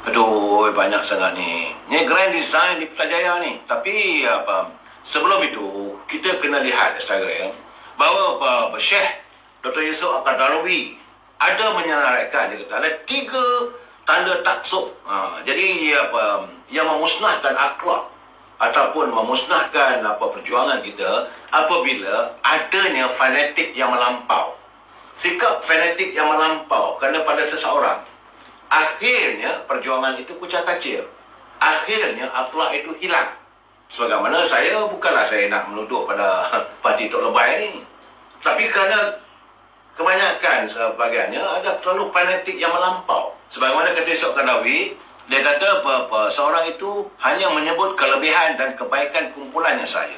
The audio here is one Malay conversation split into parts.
Aduh, banyak sangat ni. Ni grand design di Putrajaya ni. Tapi sebelum itu, kita kena lihat secara bahawa Syekh Dr. Yusof Al-Qaradawi ada menyenaraikan, dia kata ada 3 tanda taksub. Jadi yang memusnahkan akhlak ataupun memusnahkan perjuangan kita apabila adanya fanatik yang melampau. Sikap fanatik yang melampau kerana pada seseorang, akhirnya perjuangan itu kucak-kacir. Akhirnya akhlak itu hilang. Sebagaimana bukanlah saya nak menuduh pada parti Tok Lebay ni. Tapi kerana kebanyakan sebagiannya ada terlalu fanatik yang melampau. Sebagaimana kata Yusof Al-Qaradawi, dia kata seorang itu hanya menyebut kelebihan dan kebaikan kumpulannya saja.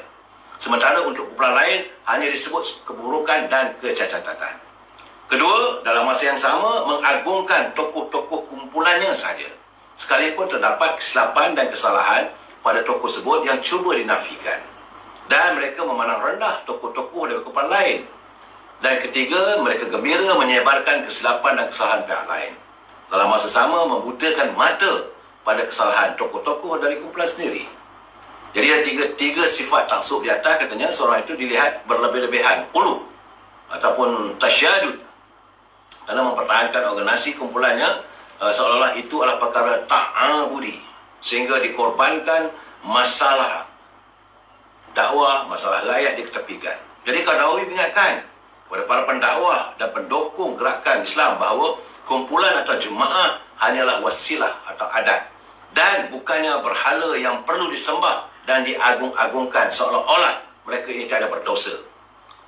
Sementara untuk kumpulan lain hanya disebut keburukan dan kecacatan. Kedua, dalam masa yang sama mengagungkan tokoh-tokoh kumpulannya saja. Sekalipun terdapat kesilapan dan kesalahan pada tokoh tersebut yang cuba dinafikan. Dan mereka memandang rendah tokoh-tokoh dari kumpulan lain. Dan ketiga, mereka gembira menyebarkan kesilapan dan kesalahan pihak lain. Dalam masa sama membutakan mata pada kesalahan tokoh-tokoh dari kumpulan sendiri. Jadi ada tiga sifat taksub di atas, katanya seorang itu dilihat berlebih-lebihan, ulu ataupun tasyadud, kerana mempertahankan organisasi kumpulannya seolah-olah itu adalah perkara ta'abudi, sehingga dikorbankan masalah dakwah, masalah layak diketepikan. Jadi Qaradawi ingatkan kepada para pendakwah dan pendukung gerakan Islam bahawa kumpulan atau jemaah hanyalah wasilah atau adat dan bukannya berhala yang perlu disembah dan diagung-agungkan seolah-olah mereka ini tiada berdosa.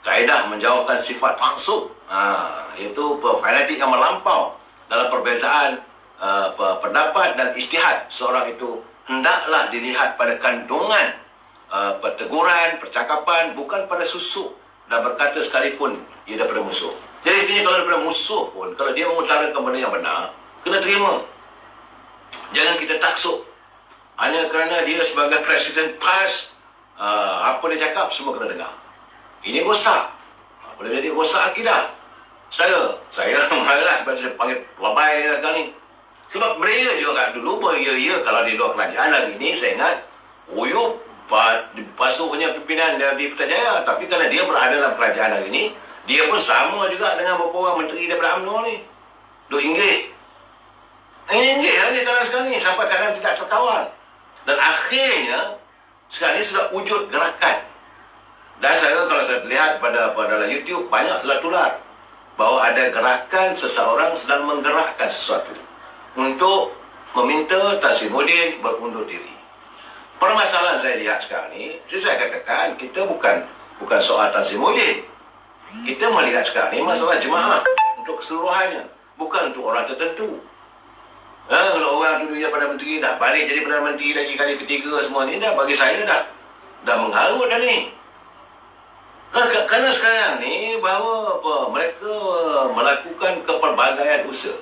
Kaedah menjauhkan sifat taksub, iaitu fanatik yang melampau dalam perbezaan pendapat dan ijtihad. Seorang itu hendaklah dilihat pada kandungan teguran, percakapan, bukan pada susuk dan berkata sekalipun ia daripada musuh. Jadi intinya kalau daripada musuh pun, kalau dia mengutarakan benda yang benar, kena terima. Jangan kita taksub hanya kerana dia sebagai presiden PAS, apa dia cakap semua kena dengar. Ini rosak, boleh jadi rosak akidah. Saya malas sebab saya panggil labai sekarang ni. Sebab mereka juga dulu beria-ia kalau di luar kerajaan. Hari ini saya ingat Uyup pasukannya pimpinan di Putrajaya, tapi kerana dia berada dalam kerajaan hari ini, dia pun sama juga dengan beberapa orang menteri daripada UMNO ni. Duk inggit lah dia sekarang ni, sampai kadang tidak terkawal. Dan akhirnya sekarang ni sudah wujud gerakan. Dan kalau saya lihat pada dalam YouTube, banyak sudah tular bahawa ada gerakan seseorang sedang menggerakkan sesuatu untuk meminta Tasimuddin berundur diri. Permasalahan saya lihat sekarang ni, saya katakan kita bukan soal Tasimuddin. Kita melihat sekarang ni masalah jemaah untuk keseluruhannya, bukan untuk orang tertentu. Kalau orang dulu pada menteri dah balik jadi Perdana Menteri lagi kali ketiga semua ni, dah bagi saya dah mengharut dah ni. Kerana sekarang ni bahawa mereka melakukan kepelbagaian usaha.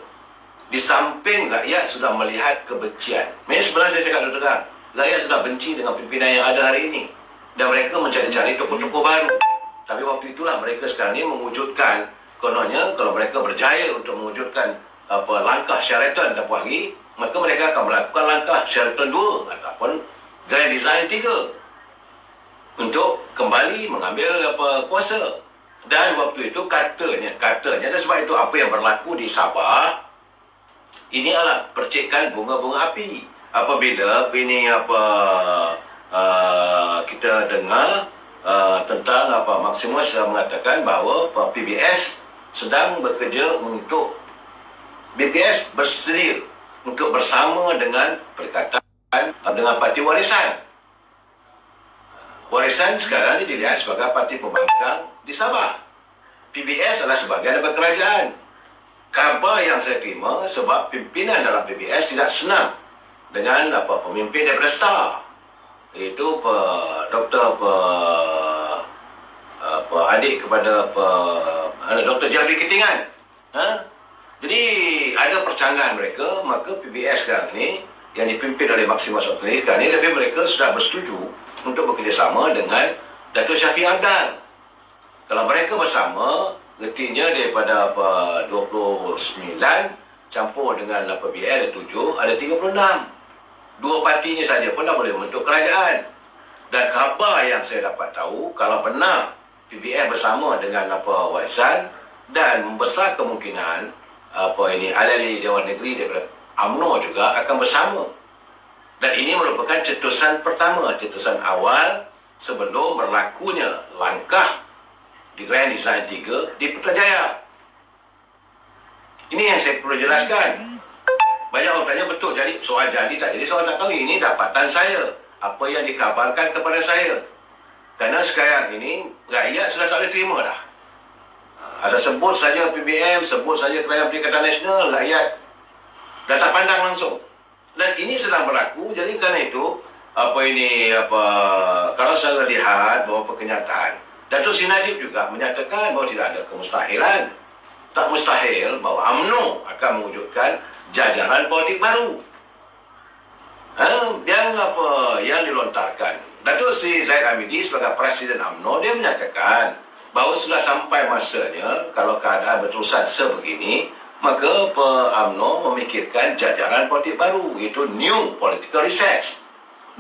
Di samping rakyat sudah melihat kebencian. Sebenarnya saya cakap terang, rakyat sudah benci dengan pimpinan yang ada hari ini. Dan mereka mencari-cari tokoh-tokoh baru. Tapi waktu itulah mereka sekarang ni mewujudkan, kononnya kalau mereka berjaya untuk mewujudkan langkah Sheraton tempoh hari, maka mereka akan melakukan langkah Sheraton 2 ataupun Grand Design 3 untuk kembali mengambil kuasa. Dan waktu itu katanya, dan sebab itu apa yang berlaku di Sabah ini adalah percikan bunga-bunga api. Apabila ini kita dengar tentang Maximus mengatakan bahawa PBS sedang bekerja untuk BPS bersedia untuk bersama dengan Perikatan dengan Parti Warisan. Warisan sekarang ini dilihat sebagai parti pembangkang di Sabah. PBS adalah sebahagian daripada kerajaan. Khabar yang saya terima sebab pimpinan dalam PBS tidak senang dengan pemimpin daripada STAR, iaitu Dr. adik kepada Dr. Jafri Ketingan. Jadi ada percanggahan mereka, maka PBS sekarang ini yang dipimpin oleh Maximus Otonis sekarang ini, tapi mereka sudah bersetuju untuk bekerjasama dengan Datuk Syafiq Abdal. Kalau mereka bersama, artinya daripada 29 campur dengan PBL ada 7, ada 36. Dua partinya saja pun dah boleh membentuk kerajaan. Dan khabar yang saya dapat tahu, kalau benar PBL bersama dengan Warisan, dan besar kemungkinan ahli Dewan Negeri daripada UMNO juga akan bersama. Dan ini merupakan cetusan pertama, cetusan awal sebelum berlakunya langkah di Grand Design 3 di Putrajaya. Ini yang saya perlu jelaskan. Banyak orang tanya betul, jadi soal jadi tak jadi, soal tak tahu. Ini dapatan saya, apa yang dikabarkan kepada saya. Kerana sekarang ini rakyat sudah tak boleh terima dah. Asal sebut saja PBM, sebut saja Kerajaan Perikatan Nasional, rakyat dah tak pandang langsung. Dan ini sedang berlaku. Jadi kerana itu kalau saya lihat bahawa kenyataan, Datuk Seri Najib juga menyatakan bahawa tidak ada kemustahilan. Tak mustahil bahawa UMNO akan mewujudkan jajaran politik baru. Yang dilontarkan Datuk Seri Zahid Hamidi sebagai Presiden UMNO, dia menyatakan bahawa sudah sampai masanya, kalau keadaan berterusan sebegini, maka UMNO memikirkan jajaran politik baru, iaitu New Political Reset.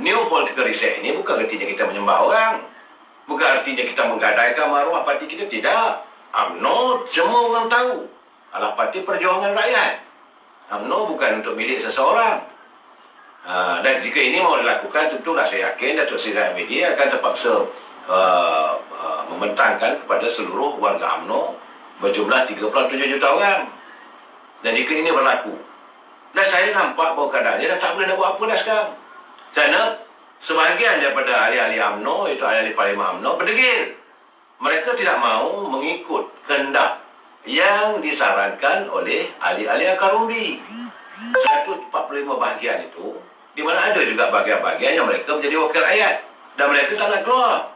New Political Reset ini bukan artinya kita menyembah orang, bukan artinya kita menggadaikan maruah parti kita, tidak. UMNO semua orang tahu adalah parti perjuangan rakyat. UMNO bukan untuk milik seseorang. Dan jika ini mau dilakukan, tentulah saya yakin Datuk Seri Zahid Hamidi akan terpaksa membentangkan kepada seluruh warga UMNO berjumlah 37 juta orang. Dan jika ini berlaku, dan saya nampak bahawa keadaannya dah tak boleh nak buat apa dah sekarang. Kerana sebahagian daripada ahli-ahli UMNO, iaitu ahli-ahli Parlimen UMNO, berdegil. Mereka tidak mahu mengikut kehendak yang disarankan oleh ahli-ahli akar umbi. 145 bahagian itu, di mana ada juga bahagian-bahagian yang mereka menjadi wakil rakyat. Dan mereka tak nak keluar.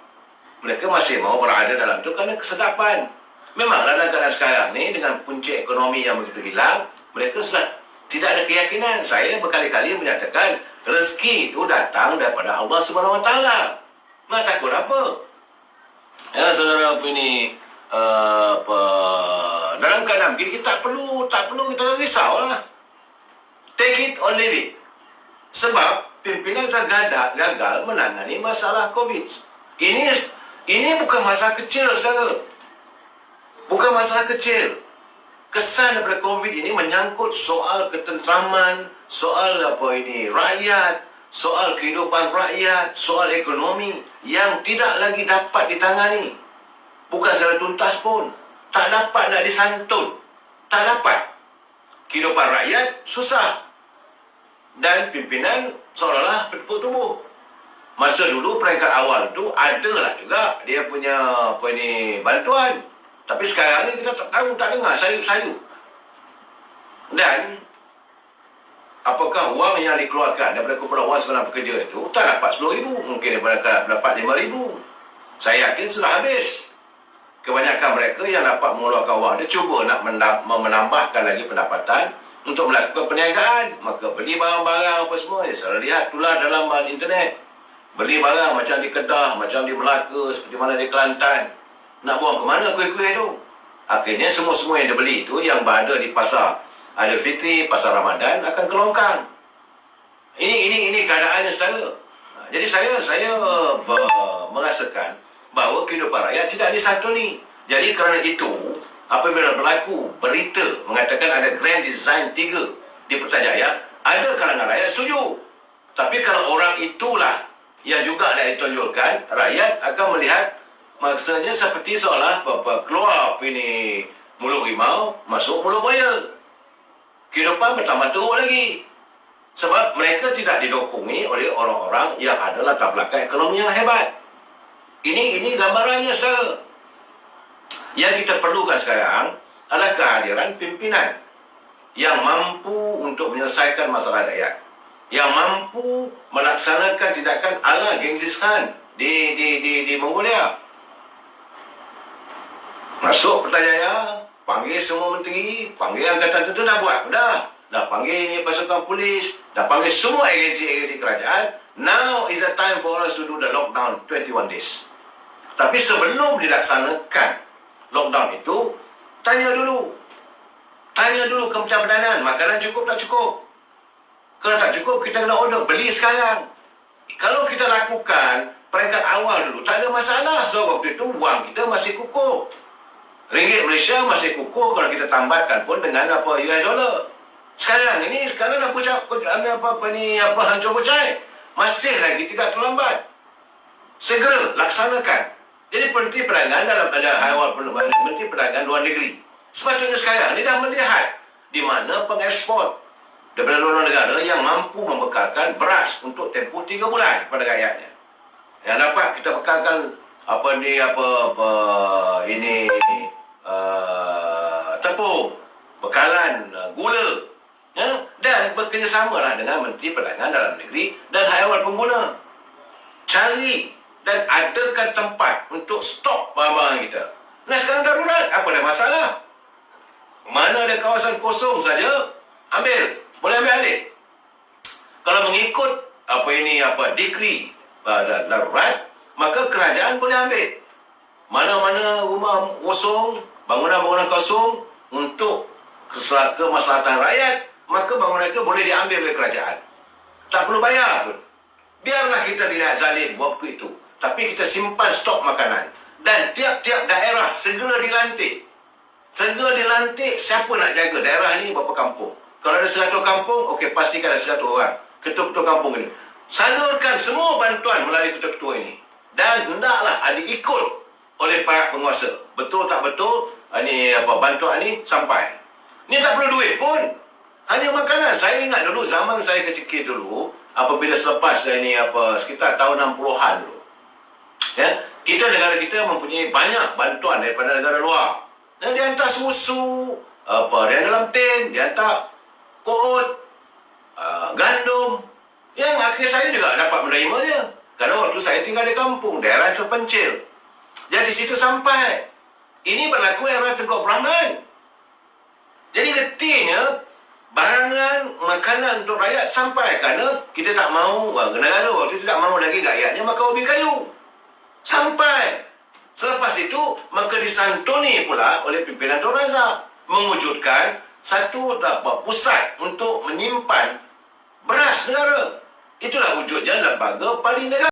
Mereka masih mahu berada dalam itu kerana kesedapan. Memang dalam keadaan sekarang ni, dengan punca ekonomi yang begitu hilang, mereka sudah tidak ada keyakinan. Saya berkali-kali menyatakan, rezeki itu datang daripada Allah SWT. Nak takut apa? Ya, saudara ini dalam keadaan begini, kita tak perlu kita risau lah. Take it or leave it. Sebab pimpinan sudah gagal menangani masalah COVID. Ini bukan masalah kecil, saudara. Bukan masalah kecil. Kesan daripada COVID ini menyangkut soal ketenteraman, soal rakyat, soal kehidupan rakyat, soal ekonomi yang tidak lagi dapat ditangani. Bukan secara tuntas pun. Tak dapat nak disantun. Tak dapat. Kehidupan rakyat susah. Dan pimpinan seolah-olah bertepuk tubuh. Masa dulu peringkat awal tu adalah juga dia punya bantuan. Tapi sekarang ni kita tak tahu, tak dengar sayup-sayup. Dan apakah wang yang dikeluarkan daripada kumpulan wang sebenar pekerja itu tak dapat RM10,000, mungkin dapat RM5,000. Saya yakin sudah habis. Kebanyakan mereka yang dapat mengeluarkan wang dia cuba nak menambahkan lagi pendapatan untuk melakukan perniagaan. Maka beli barang-barang apa semua, saya lihat tular dalam internet. Beli barang macam di Kedah, macam di Melaka, seperti mana di Kelantan. Nak buang ke mana kuih-kuih tu? Akhirnya semua-semua yang dia beli itu, yang berada di pasar Aidilfitri, pasar Ramadan, akan kelongkang. Ini keadaannya, saudara. Jadi saya merasakan bahawa kehidupan rakyat tidak disantuni. Jadi kerana itu, apabila berlaku berita mengatakan ada Grand Design 3 di Putrajaya, ada kalangan rakyat setuju. Tapi kalau orang itulah yang juga nak ditonjolkan, rakyat akan melihat maksudnya seperti seolah keluar mulut rimau, masuk mulut buaya. Kehidupan bertambah teruk lagi. Sebab mereka tidak didokongi oleh orang-orang yang ada latar belakang ekonomi yang hebat. Ini gambarannya, saudara. Yang kita perlukan sekarang adalah kehadiran pimpinan yang mampu untuk menyelesaikan masalah rakyat, yang mampu melaksanakan tindakan ala Genghis Khan di Mongolia. Masuk Putrajaya, panggil semua menteri, panggil angkatan tentu dah buat. Dah panggil ni pasukan polis, dah panggil semua agensi-agensi kerajaan. Now is the time for us to do the lockdown 21 days. Tapi sebelum dilaksanakan lockdown itu, tanya dulu. Tanya dulu Kementerian Perdagangan, makanan cukup tak cukup? Kalau tak cukup, kita kena order, beli sekarang. Kalau kita lakukan peringkat awal dulu, tak ada masalah. So, waktu itu wang kita masih kukuh. Ringgit Malaysia masih kukuh kalau kita tambatkan pun dengan US dollar. Sekarang hancur bocai. Masih lagi tidak terlambat. Segera laksanakan. Jadi Menteri Perdagangan dalam Menteri Perdagangan Luar Negeri sepatutnya sekarang ni dah melihat di mana pengekspor daripada luar negara yang mampu membekalkan beras untuk tempoh 3 bulan pada rakyatnya. Yang dapat kita bekalkan tepung, bekalan gula, ya, dan bekerjasamalah dengan Menteri Perdagangan Dalam Negeri dan haiwan pengguna. Cari dan adakan tempat untuk stok barang-barang kita. Nah, sekarang darurat, apa ada masalah? Mana ada kawasan kosong saja, ambil, boleh ambil alih. Kalau mengikut dekri darurat, maka kerajaan boleh ambil. Mana-mana rumah kosong, bangunan-bangunan kosong untuk kemaslahatan rakyat, maka bangunan itu boleh diambil oleh kerajaan. Tak perlu bayar pun. Biarlah kita dilihat zalim waktu itu. Tapi kita simpan stok makanan. Dan tiap-tiap daerah segera dilantik. Segera dilantik, siapa nak jaga daerah ni berapa kampung. Kalau ada 100 kampung, okey, pastikan ada 100 orang. Ketua-ketua kampung ini. Salurkan semua bantuan melalui ketua-ketua ini. Dan hendaklah diikut oleh para penguasa. Betul tak betul, bantuan ni sampai. Ni tak perlu duit pun. Hanya makanan. Saya ingat dulu, zaman saya kecil dulu, apabila selepas sekitar tahun 60-an dulu. Ya, negara kita mempunyai banyak bantuan daripada negara luar. Dan dia hantar susu, dia dalam tin, dia hantar kod, gandum. Yang akhir saya juga dapat menerima dia. Kerana waktu saya tinggal di kampung, daerah terpencil. Jadi situ sampai. Ini berlaku era Tengku Brahman. Jadi getihnya, barangan makanan untuk rakyat sampai. Kerana kita tak mahu, negara waktu itu tak mahu lagi rakyatnya makan ubi kayu. Sampai. Selepas itu, maka disantuni pula oleh pimpinan Tun Razak mewujudkan satu pusat untuk menyimpan beras negara. Itulah wujudnya lembaga paling negara.